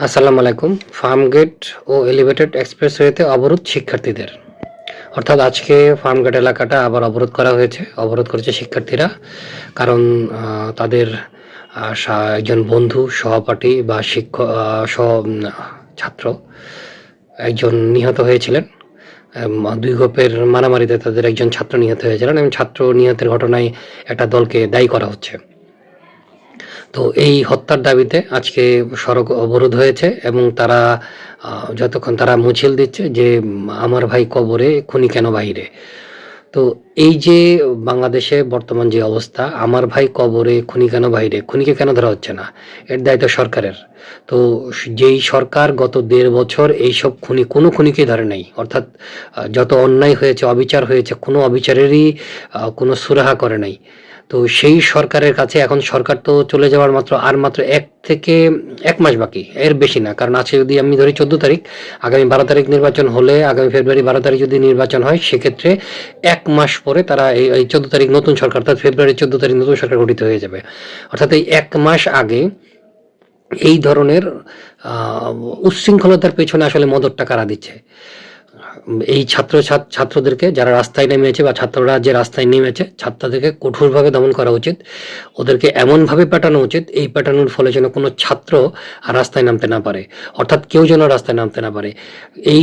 আসসালামু আলাইকুম। ফার্মগেট ও এলিভেটেড এক্সপ্রেসওয়েতে অবরোধ শিক্ষার্থীদের। অর্থাৎ আজকে ফার্মগেট এলাকাটা আবার অবরোধ করা হয়েছে। অবরোধ করেছে শিক্ষার্থীরা। কারণ তাদের একজন বন্ধু, সহপাঠী বা ছাত্র একজন নিহত হয়েছিলেন। ২ গ্রুপের মারামারিতে তাদের একজন ছাত্র নিহত হয়েছিলেন এবং ছাত্র নিহতের ঘটনায় একটা দলকে দায়ী করা হচ্ছে। তো এই হত্যার দাবিতে আজকে সড়ক অবরোধ হয়েছে এবং তারা যতক্ষণ তারা মিছিল দিচ্ছে যে আমার ভাই কবরে, খুনি কেন বাহিরে। তো এই যে বাংলাদেশে বর্তমান যে অবস্থা, আমার ভাই কবরে, খুনি কেন বাহিরে, খুনিকে কেন ধরা হচ্ছে না, এর দায়িত্ব সরকারের। তো যেই সরকার গত ১.৫ বছর এইসব কোনো খুনিকেই ধরে নাই, অর্থাৎ যত অন্যায় হয়েছে, অবিচার হয়েছে, কোনো অবিচারেরই কোনো সুরাহা করে নাই। তো সেই সরকারের কাছে এখন সরকার তো চলে যাওয়ার মাত্র ১ থেকে ১ মাস বাকি, এর বেশি না। কারণ আজকে যদি আমি ধরি ১৪ তারিখ, আগামী ১২ তারিখ নির্বাচন হলে, আগামী ফেব্রুয়ারি ১২ তারিখ যদি নির্বাচন হয়, সেক্ষেত্রে ১ মাস পরে তারা এই ১৪ তারিখ নতুন সরকার, অর্থাৎ ফেব্রুয়ারি ১৪ তারিখ নতুন সরকার গঠিত হয়ে যাবে। অর্থাৎ এই ১ মাস আগে এই ধরনের উচ্ছৃঙ্খলতার পেছনে আসলে মদদটা কারা দিচ্ছে? এই ছাত্রদেরকে যারা রাস্তায় নেমেছে বা ছাত্ররা যে রাস্তায় নেমেছে, ছাত্রদেরকে কঠোরভাবে দমন করা উচিত। ওদেরকে এমনভাবে পেটানো উচিত, এই পেটানোর ফলে যেন কোনো ছাত্র আর রাস্তায় নামতে না পারে, অর্থাৎ কেউ যেন রাস্তায় নামতে না পারে। এই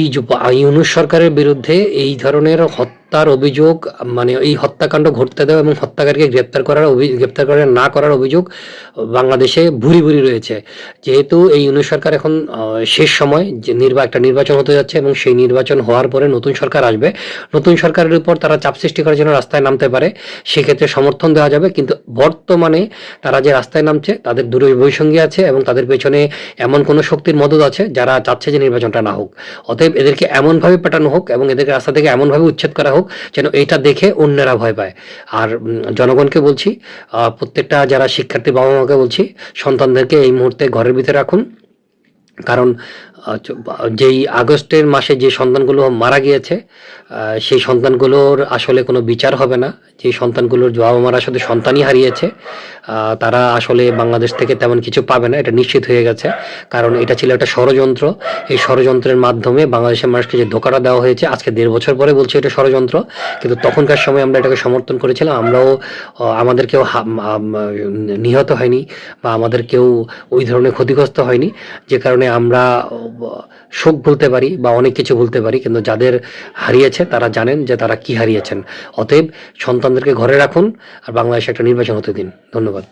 ইউনূস সরকারের বিরুদ্ধে এই ধরনের হত্যার অভিযোগ, মানে এই হত্যাকাণ্ড ঘটতে দেওয়া এবং হত্যাকারীকে গ্রেপ্তার করা না করার অভিযোগ বাংলাদেশে ভুরি ভুরি রয়েছে। যেহেতু এই ইউনূস সরকার এখন শেষ সময়, যে একটা নির্বাচন হতে যাচ্ছে এবং সেই নির্বাচন হওয়ার পরে নতুন সরকার আসবে। নতুন সরকারের উপর তারা চাপ সৃষ্টি করার জন্য রাস্তায় নামতে পারে, সেক্ষেত্রে সমর্থন দেওয়া যাবে। কিন্তু বর্তমানে তারা যে রাস্তায় নামছে, তাদের বৈসঙ্গী আছে এবং তাদের পেছনে এমন কোনো শক্তির মদত আছে যারা চাচ্ছে যে নির্বাচনটা না হোক। অতএব এদেরকে এমনভাবে পেটানো হোক এবং এদেরকে রাস্তা থেকে এমনভাবে উচ্ছেদ করা হোক যেন এটা দেখে অন্যেরা ভয় পায়। আর জনগণকে বলছি, প্রত্যেকটা যারা শিক্ষার্থী বাবা মাকে বলছি, সন্তানদেরকে এই মুহূর্তে ঘরের ভিতরে রাখুন। কারণ যেই আগস্টের মাসে যে সন্তানগুলো মারা গিয়েছে, সেই সন্তানগুলোর আসলে কোনো বিচার হবে না। যে সন্তানগুলোর বাবা মারা শুধু সন্তানই হারিয়েছে, তারা আসলে বাংলাদেশ থেকে তেমন কিছু পাবে না, এটা নিশ্চিত হয়ে গেছে। কারণ এটা ছিল একটা ষড়যন্ত্র। এই ষড়যন্ত্রের মাধ্যমে বাংলাদেশের মানুষকে যে ধোঁকাটা দেওয়া হয়েছে, আজকে ১.৫ বছর পরে বলছে এটা ষড়যন্ত্র, কিন্তু তখনকার সময় আমরা এটাকে সমর্থন করেছিলাম। আমরাও, আমাদের কেউ নিহত হয়নি বা আমাদের কেউ ওই ধরনের ক্ষতিগ্রস্ত হয়নি, যে কারণে আমরা শোক ভুলতে পারি বা অনেক কিছু ভুলতে পারি। কিন্তু যাদের হারিয়েছে তারা জানেন যে তারা কি হারিয়েছেন। অতএব সন্তানদেরকে ঘরে রাখুন আর বাংলাদেশে একটা নির্বাচন হতে দিন। ধন্যবাদ।